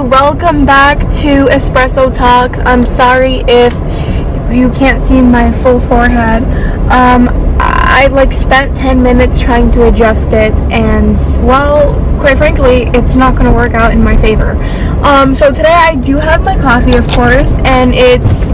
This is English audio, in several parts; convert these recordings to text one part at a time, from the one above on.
welcome back to Espresso Talks. I'm sorry if you can't see my full forehead. I spent 10 minutes trying to adjust it, and well, quite frankly, it's not going to work out in my favor. So today I do have my coffee, of course, and it's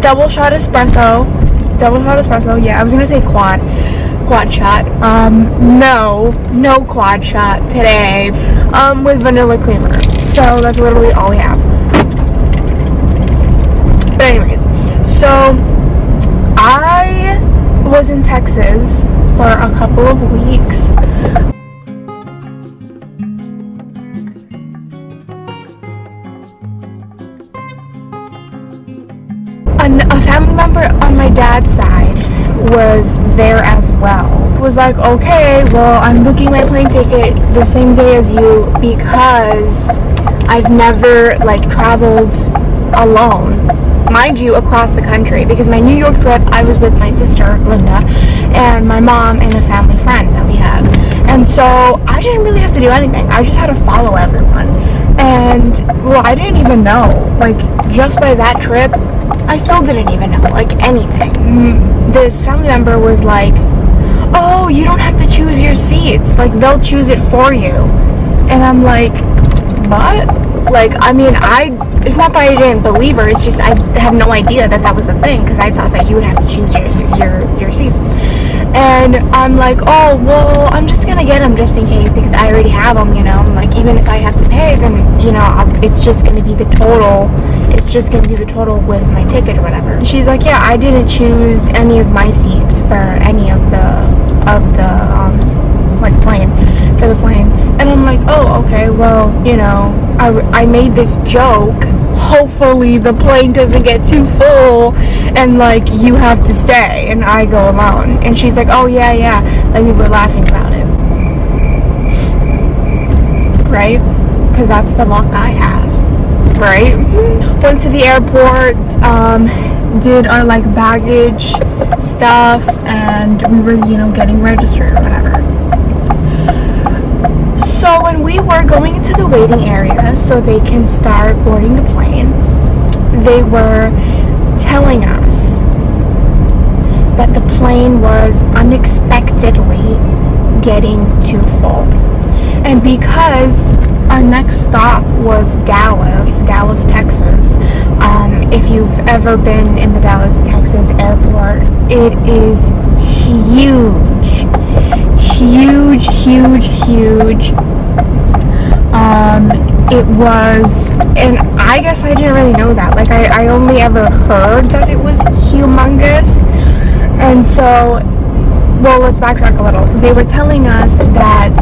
double shot espresso. Yeah, I was going to say quad shot. No quad shot today, with vanilla creamer. So that's literally all we have. But anyways, so I was in Texas for a couple of weeks. A family member on my dad's side was there as well. Was like, okay, well, I'm booking my plane ticket the same day as you because I've never traveled alone, mind you, across the country. Because my New York trip, I was with my sister Linda and my mom and a family friend that we had, and so I didn't really have to do anything. I just had to follow everyone. And well, I didn't even know, just by that trip, I still didn't even know anything. This family member was like, oh, you don't have to choose your seats, they'll choose it for you. And I'm like, what? It's not that I didn't believe her, it's just I had no idea that was the thing, because I thought that you would have to choose your seats. And I'm like, oh, well, I'm just gonna get them just in case, because I already have them, even if I have to pay, then, it's just gonna be the total with my ticket or whatever. And she's like, yeah, I didn't choose any of my seats for any of the plane. And I'm like, oh, okay, well, I made this joke, hopefully the plane doesn't get too full and you have to stay and I go alone. And she's like, oh yeah, we were laughing about it, right? Because that's the luck I have, right? Went to the airport, did our baggage stuff, and we were getting registered or whatever. So when we were going into the waiting area so they can start boarding the plane, they were telling us that the plane was unexpectedly getting too full. And because our next stop was Dallas, Texas, if you've ever been in the Dallas, Texas airport, it is huge. It was, and I guess I didn't really know that. I only ever heard that it was humongous. And so, well, let's backtrack a little. They were telling us that,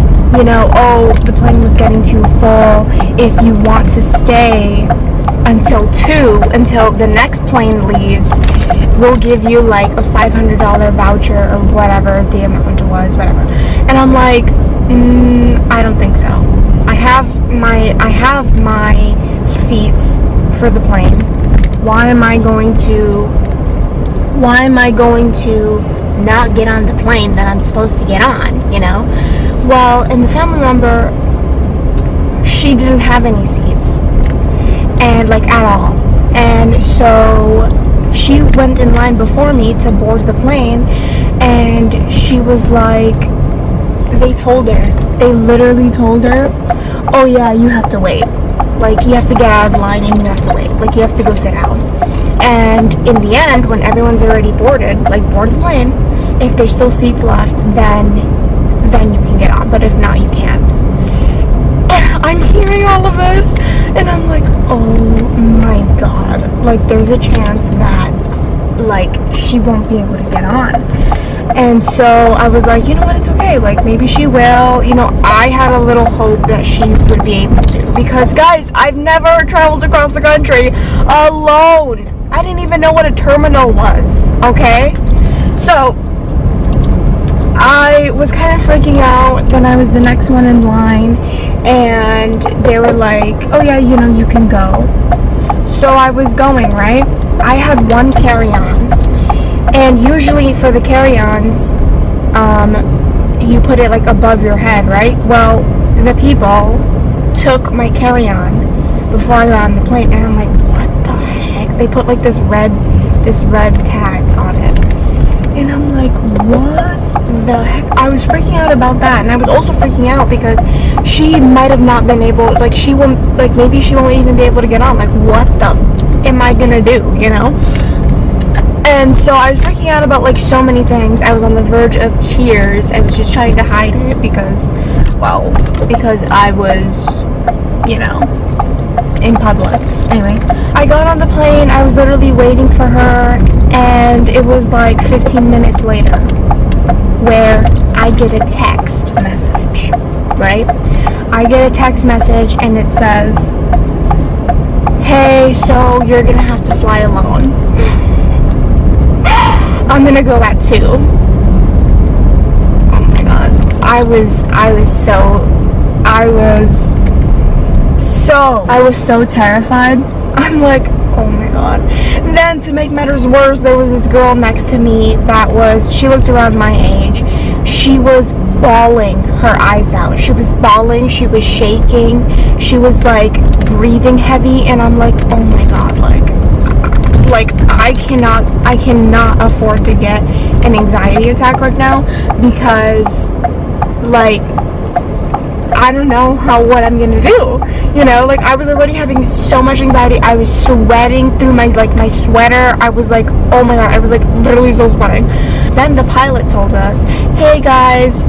oh, the plane was getting too full. If you want to stay until the next plane leaves, we'll give you a $500 voucher or whatever the amount was, whatever. And I'm like, I don't think so. I have my seats for the plane. Why am I going to not get on the plane that I'm supposed to get on, Well, and the family member, she didn't have any seats, and at all. And so she went in line before me to board the plane, and she was like, they literally told her, oh yeah, you have to wait. You have to get out of the line and you have to wait. You have to go sit down. And in the end, when everyone's already boarded the plane, if there's still seats left, then you can get on. But if not, you can't. And I'm hearing all of this, and I'm like, oh my god. There's a chance that, she won't be able to get on. And so I was like, you know what, it's okay. Maybe she will. I had a little hope that she would be able to. Because, guys, I've never traveled across the country alone. I didn't even know what a terminal was, okay? So I was kind of freaking out. Then I was the next one in line, and they were like, oh yeah, you can go. So I was going, right? I had one carry-on, and usually for the carry-ons, you put it above your head, right? Well, the people took my carry-on before I got on the plane, and I'm like, what the heck? They put like this red tag on it, and I'm like, what the heck? I was freaking out about that, and I was also freaking out because she might have not been able, like, she won't, like, maybe she won't even be able to get on. Like, what the am I gonna do, you know? And so I was freaking out about, like, so many things. I was on the verge of tears. I was just trying to hide it because, well, because I was, you know, in public. Anyways, I got on the plane. I was literally waiting for her, and it was like 15 minutes later where I get a text message, right? I get a text message, and it says, hey, so you're gonna have to fly alone. I'm gonna go at 2. Oh my god. I was so terrified. I'm like, oh my god. And then to make matters worse, there was this girl next to me she looked around my age. She was bawling her eyes out. She was bawling, she was shaking, she was like breathing heavy, and I'm like, oh my god, like I cannot afford to get an anxiety attack right now, because like I don't know what I'm gonna do, you know? Like, I was already having so much anxiety. I was sweating through my sweater. I was like, oh my god, I was like literally so sweating. Then the pilot told us, hey guys,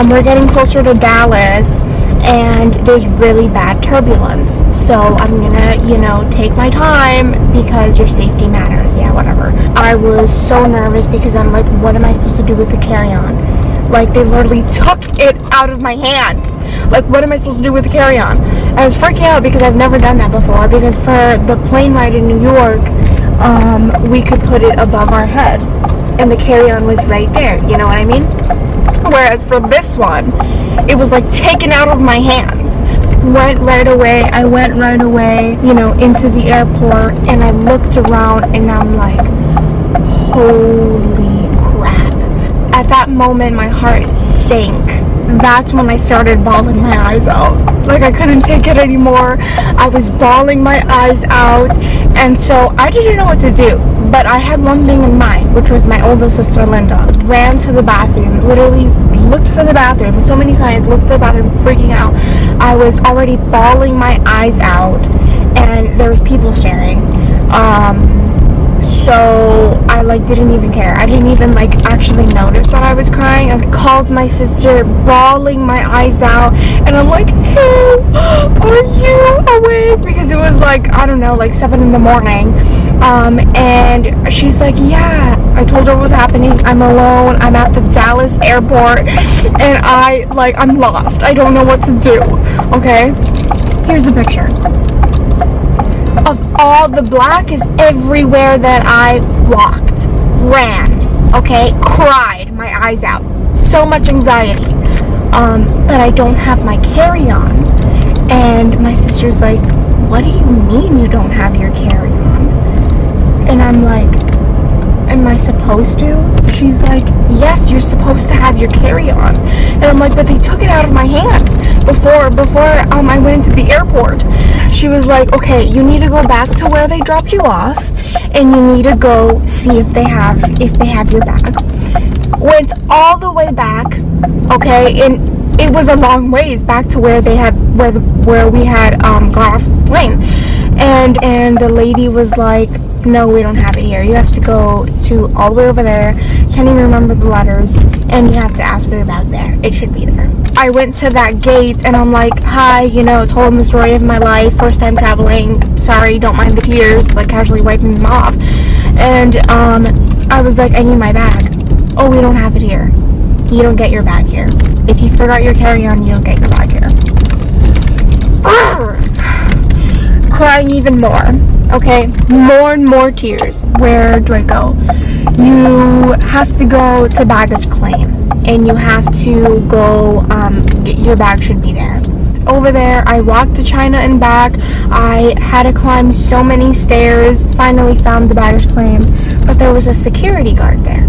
we're getting closer to Dallas and there's really bad turbulence, so I'm gonna, you know, take my time because your safety matters. Yeah, whatever. I was so nervous because I'm like, what am I supposed to do with the carry-on? Like, they literally took it out of my hands. Like, what am I supposed to do with the carry-on? I was freaking out because I've never done that before, because for the plane ride in New York, we could put it above our head, and the carry-on was right there, you know what I mean? Whereas for this one, it was like taken out of my hands. I went right away, you know, into the airport, and I looked around, and I'm like, holy crap. At that moment, my heart sank. That's when I started bawling my eyes out. Like, I couldn't take it anymore. I was bawling my eyes out, and so I didn't know what to do. But I had one thing in mind, which was my oldest sister, Linda. Ran to the bathroom, literally looked for the bathroom. So many signs, looked for the bathroom, freaking out. I was already bawling my eyes out, and there was people staring. So I like didn't even care. I didn't even like actually notice that I was crying. I called my sister, bawling my eyes out, and I'm like, hey, are you awake? Because it was like, I don't know, like 7 in the morning. And she's like, yeah. I told her what was happening. I'm alone. I'm at the Dallas airport, and I'm lost. I don't know what to do. Okay, here's the picture. Of all the black is everywhere that I walked, ran, okay, cried my eyes out, so much anxiety, but I don't have my carry-on. And my sister's like, what do you mean you don't have your carry-on? And I'm like, am I supposed to? She's like, yes, you're supposed to have your carry-on. And I'm like, but they took it out of my hands before I went into the airport. She was like, okay, you need to go back to where they dropped you off, and you need to go see if they have your bag. Went all the way back, okay, and it was a long ways back to where we had got off the plane, and the lady was like, no, we don't have it here. You have to go to all the way over there. Can't even remember the letters, and you have to ask for your bag there. It should be there. I went to that gate, and I'm like, hi, you know, told them the story of my life, first time traveling, sorry, don't mind the tears, like casually wiping them off. And I was like, I need my bag. Oh, we don't have it here. You don't get your bag here. If you forgot your carry-on, you don't get your bag here. Crying even more. Okay, more and more tears. Where do I go? You have to go to baggage claim, and you have to go, your bag should be there. Over there, I walked to China and back. I had to climb so many stairs, finally found the baggage claim, but there was a security guard there.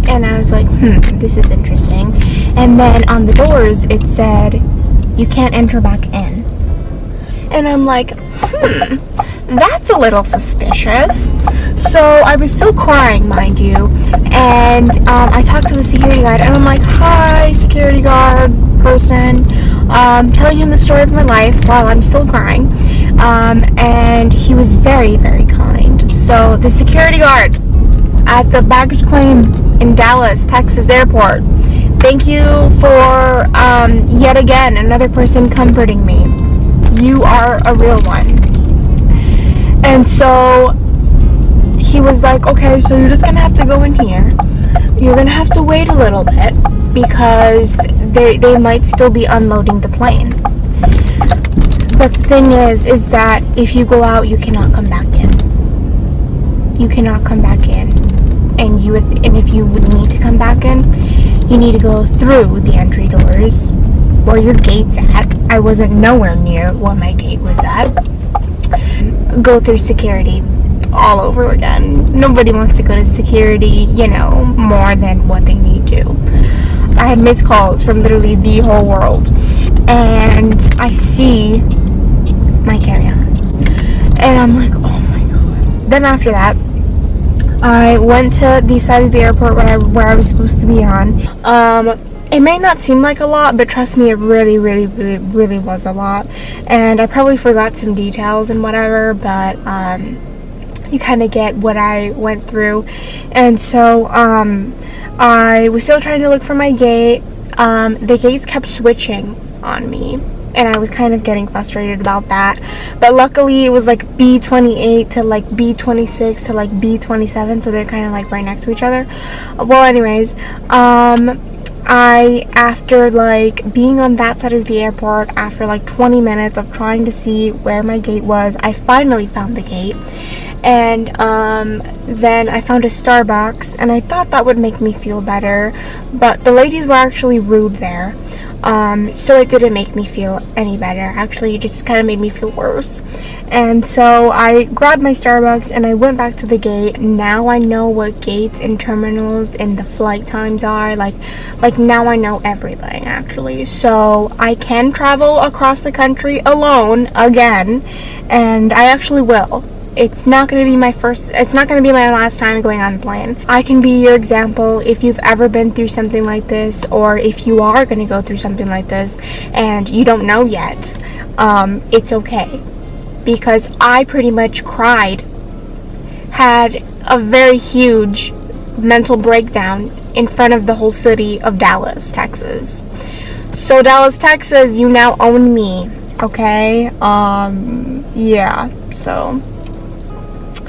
And I was like, this is interesting. And then on the doors, it said, you can't enter back in. And I'm like, that's a little suspicious. So I was still crying, mind you, and I talked to the security guard, and I'm like, hi, security guard person, telling him the story of my life while I'm still crying, and he was very, very kind. So the security guard at the baggage claim in Dallas, Texas airport, thank you for yet again another person comforting me. You are a real one. And so he was like, okay, so you're just gonna have to go in here. You're gonna have to wait a little bit because they might still be unloading the plane. But the thing is that if you go out, you cannot come back in. You cannot come back in. And if you would need to come back in, you need to go through the entry doors where your gate's at. I wasn't nowhere near where my gate was at. Go through security all over again. Nobody wants to go to security, more than what they need to. I had missed calls from literally the whole world, and I see my carry-on, and I'm like, oh my god. Then after that, I went to the side of the airport where I was supposed to be on. It may not seem like a lot, but trust me, it really, really, really, really was a lot. And I probably forgot some details and whatever, but you kind of get what I went through. And so I was still trying to look for my gate. The gates kept switching on me, and I was kind of getting frustrated about that. But luckily it was like B28 to like B26 to like B27, so they're kind of like right next to each other. Well, anyways, after like being on that side of the airport, after like 20 minutes of trying to see where my gate was, I finally found the gate. And then I found a Starbucks, and I thought that would make me feel better, but the ladies were actually rude there. So it didn't make me feel any better. Actually, it just kind of made me feel worse. And so I grabbed my Starbucks and I went back to the gate. Now I know what gates and terminals and the flight times are. Like now I know everything, actually. So I can travel across the country alone again, and I actually will. It's not going to be it's not going to be my last time going on a plane. I can be your example if you've ever been through something like this, or if you are going to go through something like this and you don't know yet. It's okay. Because I pretty much cried, had a very huge mental breakdown in front of the whole city of Dallas, Texas. So Dallas, Texas, you now own me, okay? Yeah, so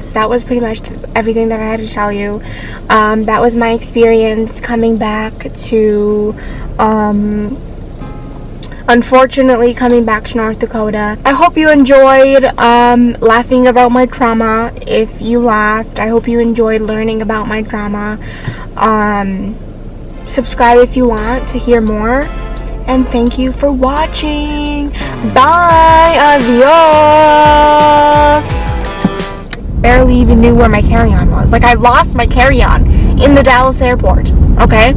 that was pretty much everything that I had to tell you. That was my experience coming back to, unfortunately, coming back to North Dakota. I hope you enjoyed laughing about my trauma. If you laughed, I hope you enjoyed learning about my trauma. Subscribe if you want to hear more. And thank you for watching. Bye. Adios. Barely even knew where my carry-on was. Like, I lost my carry-on in the Dallas airport. Okay?